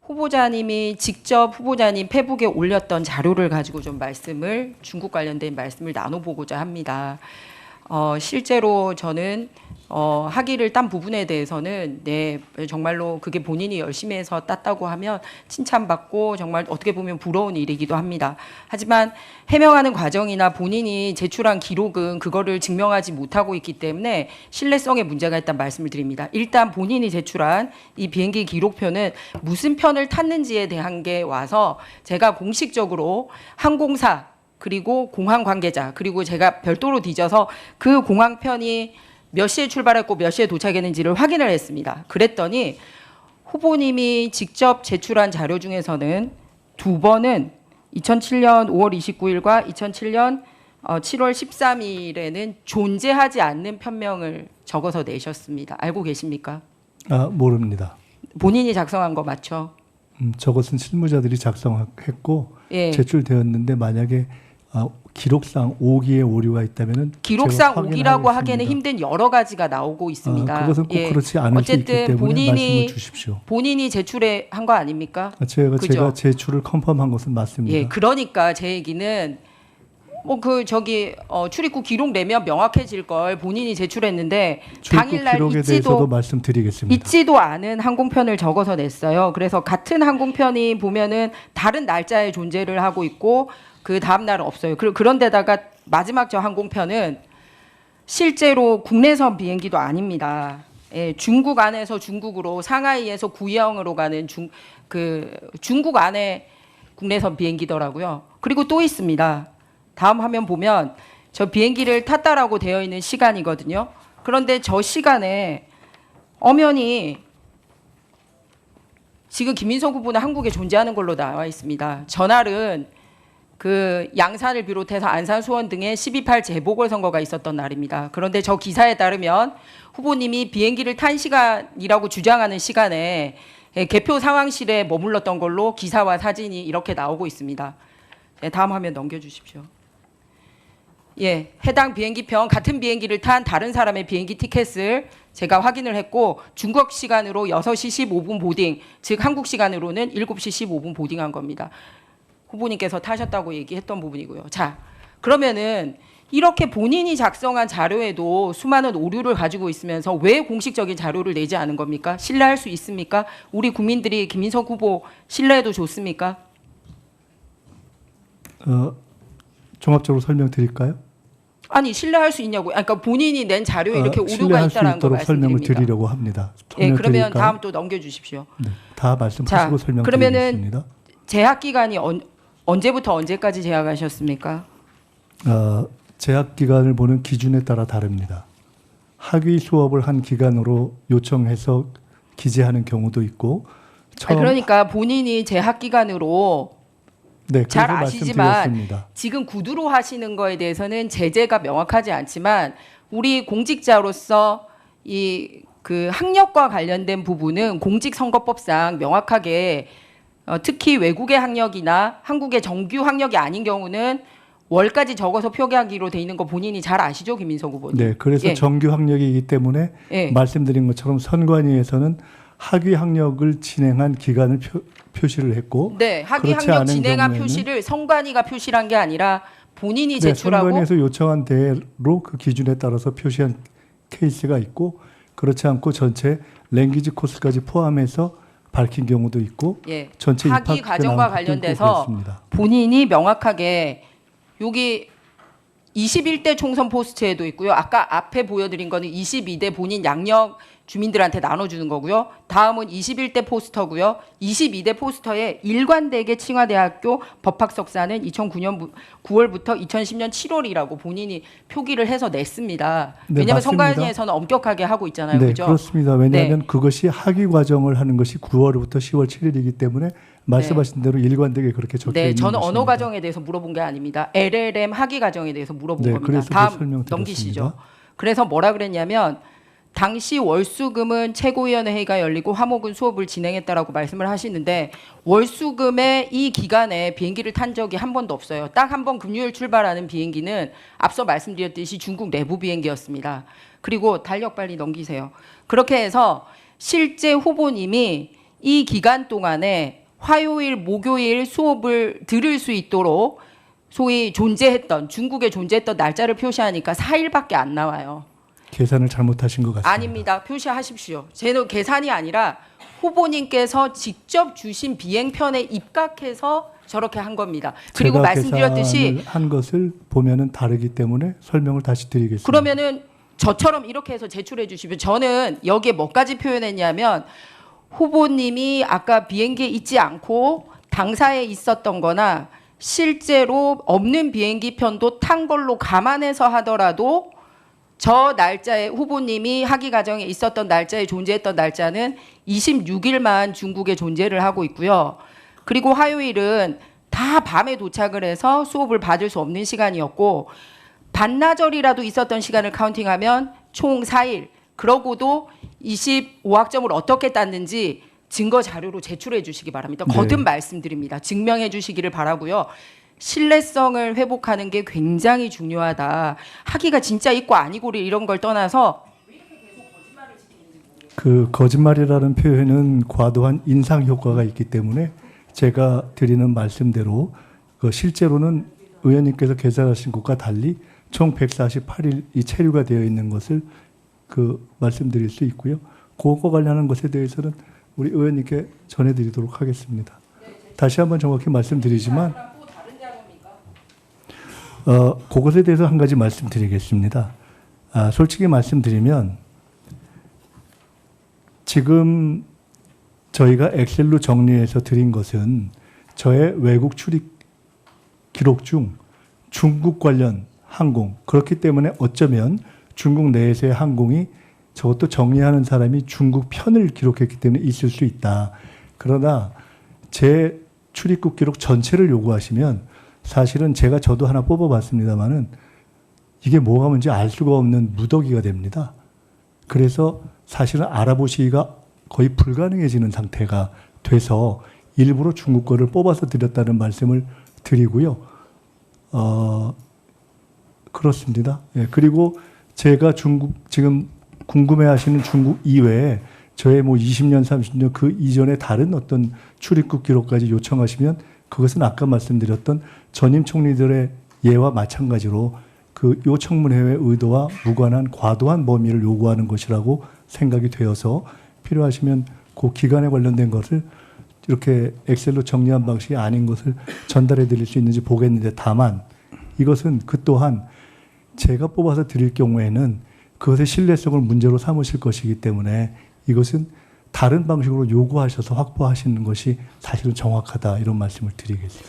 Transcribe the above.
후보자님이 직접 후보자님 페북에 올렸던 자료를 가지고 좀 중국 관련된 말씀을 나눠보고자 합니다. 실제로 저는 학위를 딴 부분에 대해서는 정말로 그게 본인이 열심히 해서 땄다고 하면 칭찬받고 정말 어떻게 보면 부러운 일이기도 합니다. 하지만 해명하는 과정이나 본인이 제출한 기록은 그거를 증명하지 못하고 있기 때문에 신뢰성에 문제가 있다는 말씀을 드립니다. 일단 본인이 제출한 이 비행기 기록표는 무슨 편을 탔는지에 대한 게 와서 제가 공식적으로 항공사 그리고 공항 관계자 그리고 제가 별도로 뒤져서 그 공항편이 몇 시에 출발했고 몇 시에 도착했는지를 확인을 했습니다. 그랬더니 후보님이 직접 제출한 자료 중에서는 두 번은 2007년 5월 29일과 2007년 7월 13일에는 존재하지 않는 편명을 적어서 내셨습니다. 알고 계십니까? 모릅니다. 본인이 작성한 거 맞죠? 저것은 실무자들이 작성했고 예. 제출되었는데 만약에 기록상 오기의 오류가 있다면은 기록상 오기라고 하기에는 힘든 여러 가지가 나오고 있습니다. 그것은 꼭 그렇지 않을 수 있기 때문에 말씀을 주십시오. 본인이 제출한 거 아닙니까? 제가 제출을 컨펌한 것은 맞습니다. 예, 그러니까 제 얘기는 출입국 기록 내면 명확해질 걸 본인이 제출했는데 당일날 기록에 대해서도 말씀드리겠습니다. 있지도 않은 항공편을 적어서 냈어요. 그래서 같은 항공편이 보면은 다른 날짜에 존재를 하고 있고 그 다음 날은 없어요. 그런데다가 마지막 저 항공편은 실제로 국내선 비행기도 아닙니다. 예, 중국 안에서 중국으로 상하이에서 구이형으로 가는 중국 안에 국내선 비행기더라고요. 그리고 또 있습니다. 다음 화면 보면 저 비행기를 탔다라고 되어 있는 시간이거든요. 그런데 저 시간에 엄연히 지금 김민석 후보는 한국에 존재하는 걸로 나와 있습니다. 전날은 그 양산을 비롯해서 안산, 수원 등의 12.8 재보궐선거가 있었던 날입니다. 그런데 저 기사에 따르면 후보님이 비행기를 탄 시간이라고 주장하는 시간에 개표 상황실에 머물렀던 걸로 기사와 사진이 이렇게 나오고 있습니다. 다음 화면 넘겨주십시오. 예, 해당 비행기편 같은 비행기를 탄 다른 사람의 비행기 티켓을 제가 확인을 했고 중국 시간으로 6시 15분 보딩, 즉 한국 시간으로는 7시 15분 보딩한 겁니다. 후보님께서 타셨다고 얘기했던 부분이고요. 자, 그러면은 이렇게 본인이 작성한 자료에도 수많은 오류를 가지고 있으면서 왜 공식적인 자료를 내지 않은 겁니까? 신뢰할 수 있습니까? 우리 국민들이 김민석 후보 신뢰해도 좋습니까? 종합적으로 설명드릴까요? 아니 신뢰할 수 있냐고요. 그러니까 본인이 낸 자료에 이렇게 오류가 있다라는 거 말씀드립니다. 설명을 드리려고 합니다. 예, 그러면 다음 또 넘겨주십시오. 네, 다 말씀하시고 설명드리겠습니다. 그러면은 재학 기간이 언제부터 언제까지 재학하셨습니까? 재학 기간을 보는 기준에 따라 다릅니다. 학위 수업을 한 기간으로 요청해서 기재하는 경우도 있고. 그러니까 본인이 재학 기간으로 네, 잘 아시지만 지금 구두로 하시는 거에 대해서는 제재가 명확하지 않지만 우리 공직자로서 그 학력과 관련된 부분은 공직선거법상 명확하게 특히 외국의 학력이나 한국의 정규 학력이 아닌 경우는 월까지 적어서 표기하기로 돼 있는 거 본인이 잘 아시죠, 김민석 후보님? 네, 그래서 정규 학력이기 때문에 말씀드린 것처럼 선관위에서는 학위 학력을 진행한 기간을 표시를 했고, 네, 학위 학력 진행한 표시를 선관위가 표시한 게 아니라 본인이 제출하고 선관위에서 요청한 대로 그 기준에 따라서 표시한 케이스가 있고, 그렇지 않고 전체 랭귀지 코스까지 포함해서 밝힌 경우도 있고, 전체 학위 과정과 관련돼서 본인이 명확하게 여기 21대 총선 포스트에도 있고요. 아까 앞에 보여드린 거는 22대 본인 양력 주민들한테 나눠주는 거고요. 다음은 21대 포스터고요. 22대 포스터에 일관되게 칭화대학교 법학석사는 2009년 9월부터 2010년 7월이라고 본인이 표기를 해서 냈습니다. 네, 왜냐하면 선관위에서는 엄격하게 하고 있잖아요. 네, 그죠? 그렇습니다. 왜냐하면 그것이 학위 과정을 하는 것이 9월부터 10월 7일이기 때문에 말씀하신 대로 일관되게 그렇게 적혀 있는 저는 것입니다. 언어 과정에 대해서 물어본 게 아닙니다. LLM 학위 과정에 대해서 물어본 겁니다. 그래서 다음 넘기시죠. 그래서 뭐라 그랬냐면 당시 월수금은 최고위원회의가 열리고 화목은 수업을 진행했다라고 말씀을 하시는데 월수금의 이 기간에 비행기를 탄 적이 한 번도 없어요. 딱 한 번 금요일 출발하는 비행기는 앞서 말씀드렸듯이 중국 내부 비행기였습니다. 그리고 달력 빨리 넘기세요. 그렇게 해서 실제 후보님이 이 기간 동안에 화요일, 목요일 수업을 들을 수 있도록 소위 중국에 존재했던 날짜를 표시하니까 4일밖에 안 나와요. 계산을 잘못하신 것 같습니다. 아닙니다. 표시하십시오. 제는 계산이 아니라 후보님께서 직접 주신 비행편에 입각해서 저렇게 한 겁니다. 그리고 제가 말씀드렸듯이 계산을 한 것을 보면은 다르기 때문에 설명을 다시 드리겠습니다. 그러면은 저처럼 이렇게 해서 제출해 주시면 저는 여기에 뭐까지 표현했냐면 후보님이 아까 비행기에 있지 않고 당사에 있었던 거나 실제로 없는 비행기 편도 탄 걸로 감안해서 하더라도 저 날짜에 후보님이 학위 과정에 있었던 날짜에 존재했던 날짜는 26일만 중국에 존재를 하고 있고요. 그리고 화요일은 다 밤에 도착을 해서 수업을 받을 수 없는 시간이었고 반나절이라도 있었던 시간을 카운팅하면 총 4일. 그러고도 25학점을 어떻게 땄는지 증거 자료로 제출해 주시기 바랍니다. 거듭 말씀드립니다. 증명해 주시기를 바라고요. 신뢰성을 회복하는 게 굉장히 중요하다. 학위가 진짜 있고 아니고를 이런 걸 떠나서 그 거짓말이라는 표현은 과도한 인상 효과가 있기 때문에 제가 드리는 말씀대로 그 실제로는 의원님께서 계산하신 것과 달리 총 148일이 체류가 되어 있는 것을 그 말씀드릴 수 있고요. 그거 관련한 것에 대해서는 우리 의원님께 전해드리도록 하겠습니다. 다시 한번 정확히 말씀드리지만 그것에 대해서 한 가지 말씀드리겠습니다. 솔직히 말씀드리면 지금 저희가 엑셀로 정리해서 드린 것은 저의 외국 출입 기록 중 중국 관련 항공, 그렇기 때문에 어쩌면 중국 내에서의 항공이 저것도 정리하는 사람이 중국 편을 기록했기 때문에 있을 수 있다. 그러나 제 출입국 기록 전체를 요구하시면 사실은 저도 하나 뽑아봤습니다만은 이게 뭐가 뭔지 알 수가 없는 무더기가 됩니다. 그래서 사실은 알아보시기가 거의 불가능해지는 상태가 돼서 일부러 중국 거를 뽑아서 드렸다는 말씀을 드리고요. 그렇습니다. 예, 그리고 제가 지금 궁금해하시는 중국 이외에 저의 20년, 30년 그 이전에 다른 어떤 출입국 기록까지 요청하시면 그것은 아까 말씀드렸던 전임 총리들의 예와 마찬가지로 그 요청문회의 의도와 무관한 과도한 범위를 요구하는 것이라고 생각이 되어서 필요하시면 그 기간에 관련된 것을 이렇게 엑셀로 정리한 방식이 아닌 것을 전달해 드릴 수 있는지 보겠는데 다만 이것은 그 또한 제가 뽑아서 드릴 경우에는 그것의 신뢰성을 문제로 삼으실 것이기 때문에 이것은 다른 방식으로 요구하셔서 확보하시는 것이 사실은 정확하다 이런 말씀을 드리겠습니다.